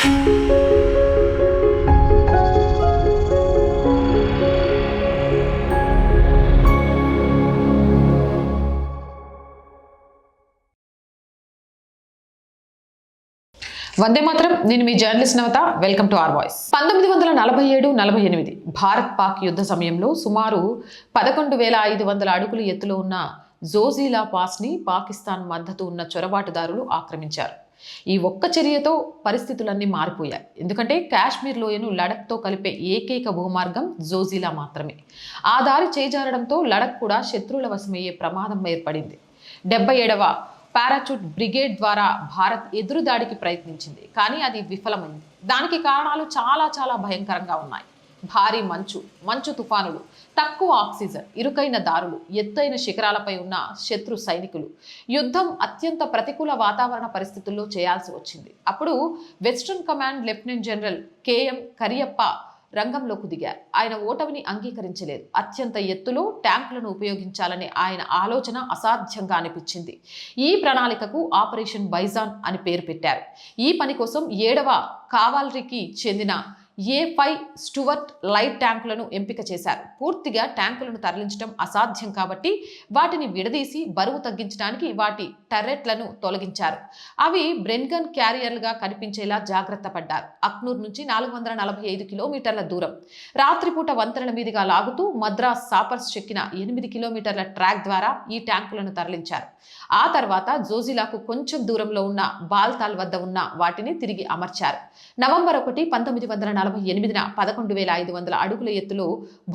వందే మాత్రం. నేను మీ journalist Navata. Welcome to our voice. 1947-48 Bharat Pak యుద్ధ సమయంలో సుమారు 11,500 అడుగుల ఎత్తులో ఉన్న జోజిలా పాస్ని పాకిస్తాన్ మద్దతు ఉన్న చొరబాటుదారులు ఆక్రమించారు. ఈ ఒక్క చర్యతో పరిస్థితులన్నీ మారిపోయాయి. ఎందుకంటే కాశ్మీర్ లోయను లడఖ్తో కలిపే ఏకైక భూమార్గం జోజిలా మాత్రమే. ఆ దారి చేజారడంతో లడఖ్ కూడా శత్రువుల వశమయ్యే ప్రమాదం ఏర్పడింది. 77వ పారాచూట్ బ్రిగేడ్ ద్వారా భారత్ ఎదురుదాడికి ప్రయత్నించింది, కానీ అది విఫలమైంది. దానికి కారణాలు చాలా భయంకరంగా ఉన్నాయి. భారీ మంచు తుఫానులు, తక్కువ ఆక్సిజన్, ఇరుకైన దారులు, ఎత్తైన శిఖరాలపై ఉన్న శత్రు సైనికులు. యుద్ధం అత్యంత ప్రతికూల వాతావరణ పరిస్థితుల్లో చేయాల్సి వచ్చింది. అప్పుడు western command lieutenant general KM Cariappa రంగంలోకి దిగారు. ఆయన ఓటమిని అంగీకరించలేదు. అత్యంత ఎత్తులో ట్యాంకులను ఉపయోగించాలనే ఆయన ఆలోచన అసాధ్యంగా అనిపించింది. ఈ ప్రణాళికకు ఆపరేషన్ బైజాన్ అని పేరు పెట్టారు. ఈ పని కోసం 7వ కావాలరీకి చెందిన A5 స్టూవర్ట్ లైట్ ట్యాంకులను ఎంపిక చేశారు. పూర్తిగా ట్యాంకులను తరలించడం అసాధ్యం కాబట్టి వాటిని విడదీసి బరువు తగ్గించడానికి వాటి టర్రెట్లను తొలగించారు. అవి బ్రెన్గన్ క్యారియర్లుగా కనిపించేలా జాగ్రత్త పడ్డారు. అక్నూర్ నుంచి 445 కిలోమీటర్ల దూరం రాత్రిపూట వంతెనల మీదుగా లాగుతూ మద్రాస్ సాపర్స్ చెక్కిన 8 కిలోమీటర్ల ట్రాక్ ద్వారా ఈ ట్యాంకులను తరలించారు. ఆ తర్వాత జోజిలాకు కొంచెం దూరంలో ఉన్న బాల్తాల్ వద్ద ఉన్న వాటిని తిరిగి అమర్చారు. నవంబర్ 1, 1948న 11,500 అడుగుల ఎత్తులో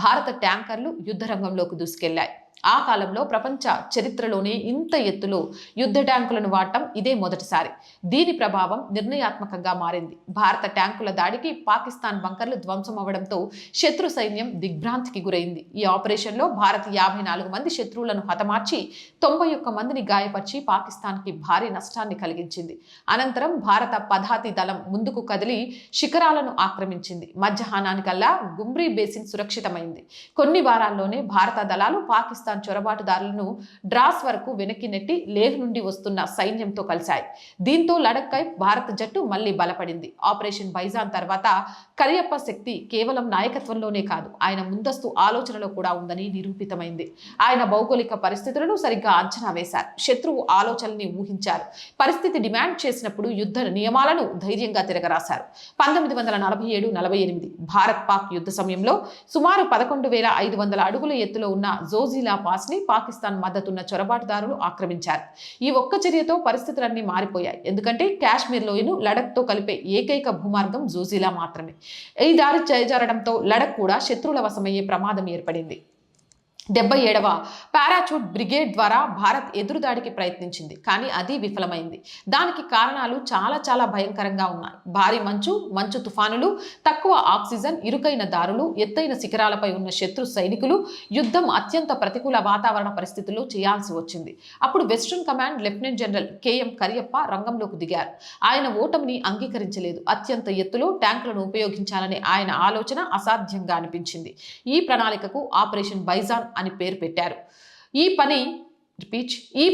భారత ట్యాంకర్లు యుద్ధరంగంలోకి దూసుకెళ్లాయి. ఆ కాలంలో ప్రపంచ చరిత్రలోనే ఇంత ఎత్తులో యుద్ధ ట్యాంకులను వాడటం ఇదే మొదటిసారి. దీని ప్రభావం నిర్ణయాత్మకంగా మారింది. భారత ట్యాంకుల దాడికి పాకిస్తాన్ బంకర్లు ధ్వంసమవడంతో శత్రు సైన్యం దిగ్భ్రాంతికి గురైంది. ఈ ఆపరేషన్లో భారత్ 54 మంది శత్రువులను హతమార్చి 91 మందిని గాయపరిచి పాకిస్తాన్కి భారీ నష్టాన్ని కలిగించింది. అనంతరం భారత పదాతి దళం ముందుకు కదిలి శిఖరాలను ఆక్రమించింది. మధ్యాహ్నానికల్లా గుమ్రీ బేసిన్ సురక్షితమైంది. కొన్ని వారాల్లోనే భారత దళాలు పాకిస్తాన్ చొరబాటుదారులను డ్రాస్ వరకు వెనక్కి నెట్టి లేహ్ నుండి వస్తున్న సైన్యంతో కలిశాయి. దీంతో లడఖ్పై భారత జట్టు మళ్లీ బలపడింది. ఆపరేషన్ బైజాన్ తర్వాత కరియప్ప శక్తి కేవలం నాయకత్వంలోనే కాదు, ఆయన ముందస్తు ఆలోచనలో కూడా ఉందని నిరూపితమైంది. ఆయన భౌగోళిక పరిస్థితులను సరిగ్గా అంచనా వేశారు. శత్రువు ఆలోచనల్ని ఊహించారు. పరిస్థితి డిమాండ్ చేసినప్పుడు యుద్ధ నియమాలను ధైర్యంగా తిరగరాశారు. 1947-48 భారత్ పాక్ యుద్ధ సమయంలో సుమారు 11,500 అడుగుల ఎత్తులో ఉన్న జోజిలా పాస్ని పాకిస్తాన్ మద్దతున్న చొరబాటుదారులు ఆక్రమించారు. ఈ ఒక్క చర్యతో పరిస్థితులన్నీ మారిపోయాయి. ఎందుకంటే కాశ్మీర్ లోయను లడఖ్తో కలిపే ఏకైక భూమార్గం జోజిలా మాత్రమే. ఈ దారి చేజారడంతో లడఖ్ కూడా శత్రువుల వశమయ్యే ప్రమాదం ఏర్పడింది. 77వ పారాచూట్ బ్రిగేడ్ ద్వారా భారత్ ఎదురుదాడికి ప్రయత్నించింది, కానీ అది విఫలమైంది. దానికి కారణాలు చాలా భయంకరంగా ఉన్నాయి. భారీ మంచు తుఫానులు, తక్కువ ఆక్సిజన్, ఇరుకైన దారులు, ఎత్తైన శిఖరాలపై ఉన్న శత్రు సైనికులు. యుద్ధం అత్యంత ప్రతికూల వాతావరణ పరిస్థితుల్లో చేయాల్సి వచ్చింది. అప్పుడు western command lieutenant general KM Cariappa రంగంలోకి దిగారు. ఆయన ఓటమిని అంగీకరించలేదు. అత్యంత ఎత్తులో ట్యాంకులను ఉపయోగించాలనే ఆయన ఆలోచన అసాధ్యంగా అనిపించింది. ఈ ప్రణాళికకు ఆపరేషన్ బైజాన్ అని పేరు పెట్టారు. ఈ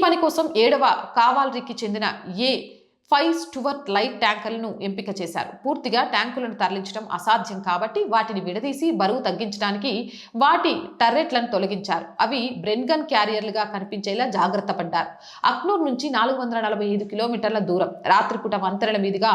పని కోసం 7వ కావాలరీకి చెందిన A5 స్టూవర్ట్ లైట్ ట్యాంకర్లను ఎంపిక చేశారు. పూర్తిగా ట్యాంకులను తరలించడం అసాధ్యం కాబట్టి వాటిని విడదీసి బరువు తగ్గించడానికి వాటి టర్రెట్లను తొలగించారు. అవి బ్రెన్గన్ క్యారియర్లుగా కనిపించేలా జాగ్రత్త పడ్డారు. అక్నూర్ నుంచి 445 కిలోమీటర్ల దూరం రాత్రిపూట వంతెనల మీదుగా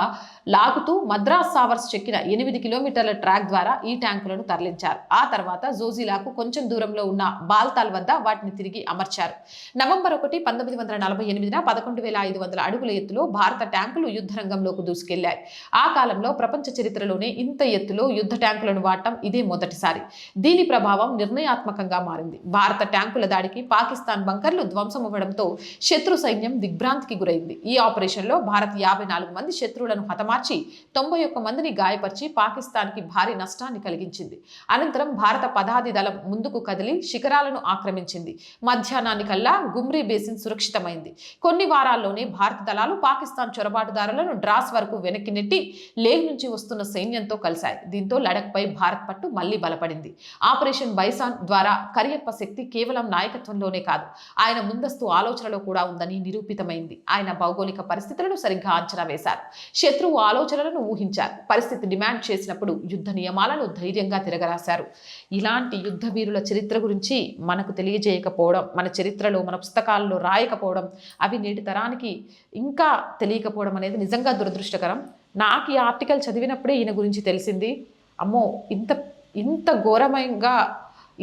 లాగుతూ మద్రాస్ సావర్స్ చెక్కిన 8 కిలోమీటర్ల ట్రాక్ ద్వారా ఈ ట్యాంకులను తరలించారు. ఆ తర్వాత జోజిలాకు కొంచెం దూరంలో ఉన్న బాల్తాల్ వద్ద వాటిని తిరిగి అమర్చారు. నవంబర్ 1, 1948న 11,500 అడుగుల ఎత్తులో భారత ట్యాంకులు యుద్ధ రంగంలోకి దూసుకెళ్లాయి. ఆ కాలంలో ప్రపంచ చరిత్రలోనే ఇంత ఎత్తులో యుద్ధ ట్యాంకులను వాడటం ఇదే మొదటిసారి. దీని ప్రభావం నిర్ణయాత్మకంగా మారింది. భారత ట్యాంకుల దాడికి పాకిస్తాన్ బంకర్లు ధ్వంసమవ్వడంతో శత్రు సైన్యం దిగ్భ్రాంతికి గురైంది. ఈ ఆపరేషన్లో భారత్ 54 మంది శత్రువులను హతమార్చి 91 మందిని గాయపరిచి పాకిస్తాన్కి భారీ నష్టాన్ని కలిగించింది. అనంతరం భారత పదాతి దళం ముందుకు కదిలి శిఖరాలను ఆక్రమించింది. మధ్యాహ్నానికల్లా గుమ్రీ బేసిన్ సురక్షితమైంది. కొన్ని వారాల్లోనే భారత దళాలు పాకిస్తాన్ ఆఫ్ఘాన్ చొరబాటుదారులను డ్రాస్ వరకు వెనక్కి నెట్టి లేహ్ నుంచి వస్తున్న సైన్యంతో కలిశాయి. దీంతో లడఖ్పై భారత్ పట్టు మళ్లీ బలపడింది. ఆపరేషన్ బైసాన్ ద్వారా కరియప్ప శక్తి కేవలం నాయకత్వంలోనే కాదు, ఆయన ముందస్తు ఆలోచనలో కూడా ఉందని నిరూపితమైంది. ఆయన భౌగోళిక పరిస్థితులను సరిగ్గా అంచనా వేశారు, శత్రువు ఆలోచనలను ఊహించారు, పరిస్థితి డిమాండ్ చేసినప్పుడు యుద్ధ నియమాలను ధైర్యంగా తిరగరాశారు. ఇలాంటి యుద్ధ వీరుల చరిత్ర గురించి మనకు తెలియజేయకపోవడం, మన చరిత్రలో మన పుస్తకాల్లో రాయకపోవడం, అవి నేటి తరానికి ఇంకా తెలియకపోవడం అనేది నిజంగా దురదృష్టకరం. నాకు ఈ ఆర్టికల్ చదివినప్పుడే ఈయన గురించి తెలిసింది. అమ్మో, ఇంత ఇంత ఘోరమంగా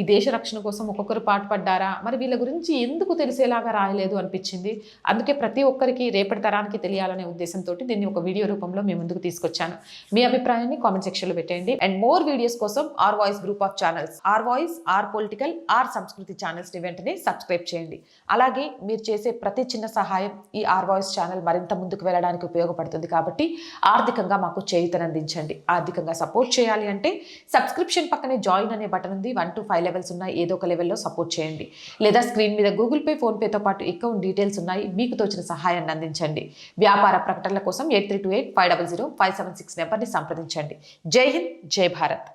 ఈ దేశ రక్షణ కోసం ఒక్కొక్కరు పాటుపడ్డారా, మరి వీళ్ళ గురించి ఎందుకు తెలిసేలాగా రాయలేదు అనిపించింది. అందుకే ప్రతి ఒక్కరికి రేపటి తరానికి తెలియాలనే ఉద్దేశంతో దీన్ని ఒక వీడియో రూపంలో మీ ముందుకు తీసుకొచ్చాను. మీ అభిప్రాయాన్ని కామెంట్ సెక్షన్లో పెట్టండి. అండ్ మోర్ వీడియోస్ కోసం R voice group of channels, R voice, R political, R Sanskriti ఛానల్స్ని వెంటనే సబ్స్క్రైబ్ చేయండి. అలాగే మీరు చేసే ప్రతి చిన్న సహాయం ఈ ఆర్ వాయిస్ ఛానల్ మరింత ముందుకు వెళ్ళడానికి ఉపయోగపడుతుంది. కాబట్టి ఆర్థికంగా మాకు చేయూతనందించండి. ఆర్థికంగా సపోర్ట్ చేయాలి అంటే సబ్స్క్రిప్షన్ పక్కనే జాయిన్ అనే బటన్ ఉంది. 1 to 5 లెవెల్స్ ఉన్నాయి. ఏదో ఒక లెవెల్లో సపోర్ట్ చేయండి. లేదా స్క్రీన్ మీద గూగుల్ పే, ఫోన్పేతో పాటు అకౌంట్ డీటెయిల్స్ ఉన్నాయి. మీకు తోచిన సహాయాన్ని అందించండి. వ్యాపార ప్రకటనల కోసం 8328500576 నెంబర్ని సంప్రదించండి. జై హింద్, జై భారత్.